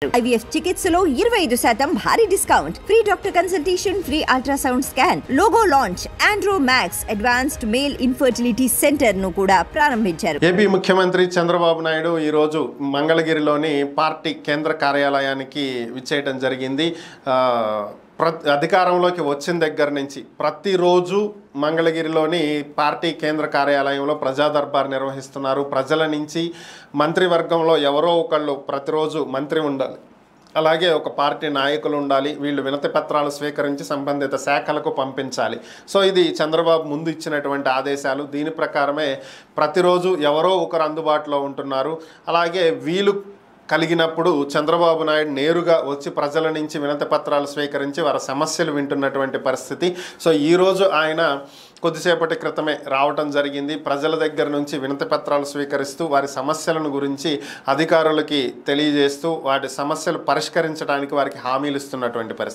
IVF చికిత్సలో 25% భారీ discount, free doctor consultation, free ultrasound scan, logo launch, Andro max advanced male infertility centre ను కూడా ప్రారంభించారు. AP ముఖ్యమంత్రి చంద్రబాబు నాయుడు ఈ రోజు మంగళగిరిలోని పార్టీ కేంద్ర కార్యాలయానికి విచ్చేయడం జరిగింది. అధికారంలోకి వచ్చిన దగ్గర నుంచి ప్రతిరోజు మంగళగిరిలోని పార్టీ కేంద్ర కార్యాలయంలో ప్రజా దర్బార్ నిర్వహిస్తున్నారు. ప్రజల నుంచి మంత్రివర్గంలో ఎవరో ఒకళ్ళు ప్రతిరోజు మంత్రి ఉండాలి, అలాగే ఒక పార్టీ నాయకులు ఉండాలి. వీళ్ళు వినతి పత్రాలు స్వీకరించి సంబంధిత శాఖలకు పంపించాలి. సో ఇది చంద్రబాబు ముందు ఇచ్చినటువంటి ఆదేశాలు. దీని ప్రకారమే ప్రతిరోజు ఎవరో ఒకరు అందుబాటులో ఉంటున్నారు. అలాగే వీలు కలిగినప్పుడు చంద్రబాబు నాయుడు నేరుగా వచ్చి ప్రజల నుంచి వినతి పత్రాలు స్వీకరించి వారి సమస్యలు వింటున్నటువంటి పరిస్థితి. సో ఈరోజు ఆయన కొద్దిసేపటి క్రితమే రావటం జరిగింది. ప్రజల దగ్గర నుంచి వినతి పత్రాలు స్వీకరిస్తూ వారి సమస్యలను గురించి అధికారులకి తెలియజేస్తూ వాటి సమస్యలు పరిష్కరించడానికి వారికి హామీలు ఇస్తున్నటువంటి పరిస్థితి.